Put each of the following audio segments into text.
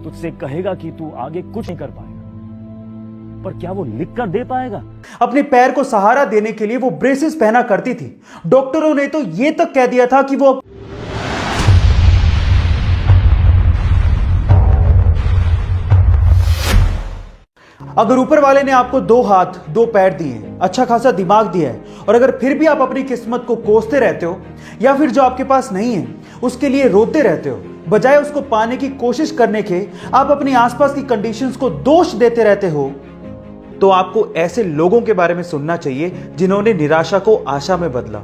तुझसे कहेगा कि तू आगे कुछ नहीं कर पाएगा, पर क्या वो लिख कर दे पाएगा? अपने पैर को सहारा देने के लिए वो ब्रेसेस पहना करती थी। डॉक्टरों ने तो ये तक कह दिया था कि वो अगर ऊपर वाले ने आपको 2 हाथ 2 पैर दिए, अच्छा खासा दिमाग दिया है, और अगर फिर भी आप अपनी किस्मत को कोसते रहते हो या फिर जो आपके पास नहीं है उसके लिए रोते रहते हो, बजाय उसको पाने की कोशिश करने के आप अपनी आसपास की कंडीशंस को दोष देते रहते हो, तो आपको ऐसे लोगों के बारे में सुनना चाहिए जिन्होंने निराशा को आशा में बदला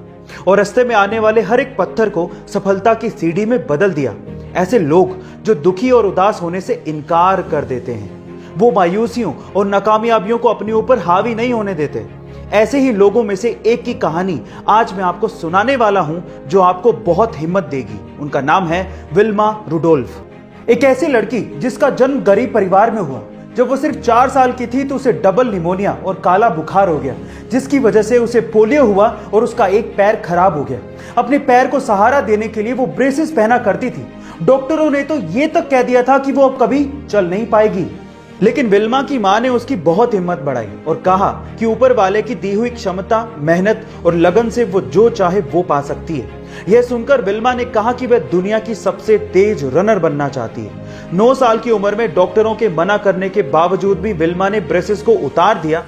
और रास्ते में आने वाले हर एक पत्थर को सफलता की सीढ़ी में बदल दिया। ऐसे लोग जो दुखी और उदास होने से इनकार कर देते हैं, वो मायूसियों और नाकामयाबियों को अपने ऊपर हावी नहीं होने देते। ऐसे ही लोगों में से एक की कहानी आज मैं आपको सुनाने वाला हूं जो आपको बहुत हिम्मत देगी। उनका नाम है विल्मा रुडोल्फ। एक ऐसी लड़की जिसका जन्म गरीब परिवार में हुआ। जब वो सिर्फ 4 साल की थी तो उसे डबल निमोनिया और काला बुखार हो गया, जिसकी वजह से उसे पोलियो हुआ और उसका एक पैर खराब हो गया। अपने पैर को सहारा देने के लिए वो ब्रेसेस पहना करती थी। डॉक्टरों ने तो ये तक कह दिया था कि वो अब कभी चल नहीं पाएगी, लेकिन विल्मा की मां ने उसकी बहुत हिम्मत बढ़ाई और कहा कि ऊपर वाले की दी हुई क्षमता, मेहनत और लगन से वो जो चाहे वो पा सकती है। यह सुनकर विल्मा ने कहा कि वह दुनिया की सबसे तेज रनर बनना चाहती है। 9 साल की उम्र में डॉक्टरों के मना करने के बावजूद भी विल्मा ने ब्रेसेस को उतार दिया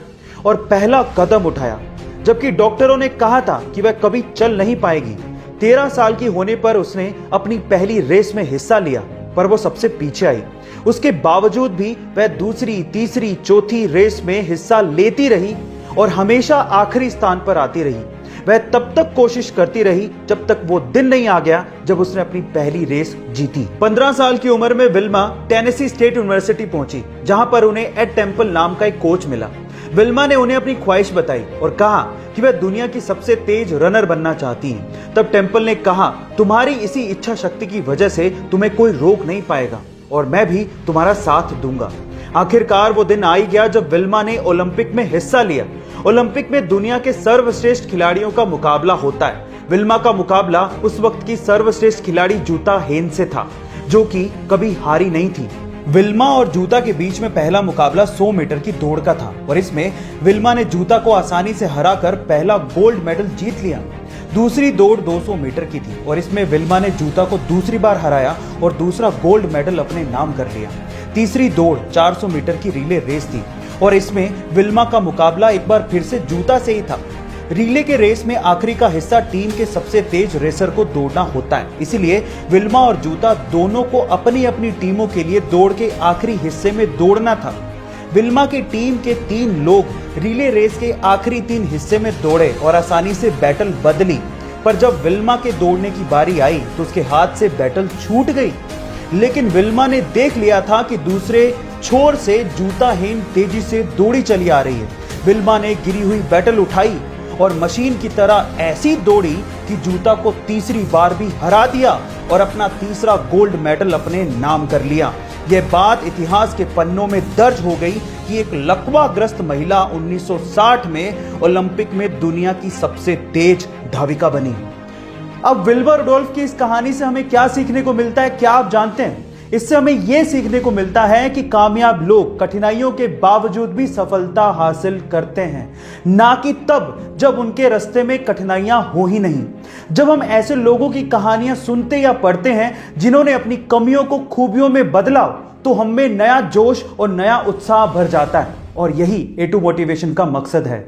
और पहला कदम उठाया, जबकि डॉक्टरों ने कहा था कि वह कभी चल नहीं पाएगी। 13 साल की होने पर उसने अपनी पहली रेस में हिस्सा लिया, पर वो सबसे पीछे आई। उसके बावजूद भी वह दूसरी, तीसरी, चौथी रेस में हिस्सा लेती रही और हमेशा आखिरी स्थान पर आती रही। वह तब तक कोशिश करती रही जब तक वो दिन नहीं आ गया जब उसने अपनी पहली रेस जीती। 15 साल की उम्र में विल्मा टेनेसी स्टेट यूनिवर्सिटी पहुंची, जहां पर उन्हें एड टेम्पल नाम का एक कोच मिला। विल्मा ने उन्हें अपनी ख्वाहिश बताई और कहा कि वह दुनिया की सबसे तेज रनर बनना चाहती है। तब टेम्पल ने कहा, तुम्हारी इसी इच्छा शक्ति की वजह से तुम्हें कोई रोक नहीं पाएगा और मैं भी तुम्हारा साथ दूंगा। आखिरकार वो दिन आ ही गया जब विल्मा ने ओलंपिक में हिस्सा लिया। ओलंपिक में दुनिया के सर्वश्रेष्ठ खिलाड़ियों का मुकाबला होता है। विल्मा का मुकाबला उस वक्त की सर्वश्रेष्ठ खिलाड़ी जूता हेन से था, जो कि कभी हारी नहीं थी। विल्मा और जूता के बीच में पहला मुकाबला 100 मीटर की दौड़ का था और इसमें विल्मा ने जूता को आसानी से हराकर पहला गोल्ड मेडल जीत लिया। दूसरी दौड़ 200 मीटर की थी और इसमें विल्मा ने जूता को दूसरी बार हराया और दूसरा गोल्ड मेडल अपने नाम कर लिया। तीसरी दौड़ 400 मीटर की रिले रेस थी और इसमें विल्मा का मुकाबला एक बार फिर से जूता से ही था। रिले के रेस में आखिरी का हिस्सा टीम के सबसे तेज रेसर को दौड़ना होता है, इसलिए विल्मा और जूता दोनों को अपनी अपनी टीमों के लिए दौड़ के आखिरी हिस्से में दौड़ना था। विल्मा की टीम के 3 लोग रिले रेस के आखिरी 3 हिस्से में दौड़े और आसानी से बैटल बदली, पर जब विल्मा के दौड़ने की बारी आई तो उसके हाथ से बैटल छूट गई। लेकिन विल्मा ने देख लिया था कि दूसरे छोर से जूता हेन तेजी से दौड़ी चली आ रही है। विल्मा ने गिरी हुई बैटल उठाई और मशीन की तरह ऐसी दौड़ी कि जूता को तीसरी बार भी हरा दिया और अपना तीसरा गोल्ड मेडल अपने नाम कर लिया। यह बात इतिहास के पन्नों में दर्ज हो गई कि एक लकवाग्रस्त महिला 1960 में ओलंपिक में दुनिया की सबसे तेज धाविका बनी। अब विल्मा रुडोल्फ की इस कहानी से हमें क्या सीखने को मिलता है, क्या आप जानते हैं? इससे हमें यह सीखने को मिलता है कि कामयाब लोग कठिनाइयों के बावजूद भी सफलता हासिल करते हैं, ना कि तब जब उनके रास्ते में कठिनाइयां हो ही नहीं। जब हम ऐसे लोगों की कहानियां सुनते या पढ़ते हैं जिन्होंने अपनी कमियों को खूबियों में बदला, तो हम में नया जोश और नया उत्साह भर जाता है और यही A2 मोटिवेशन का मकसद है।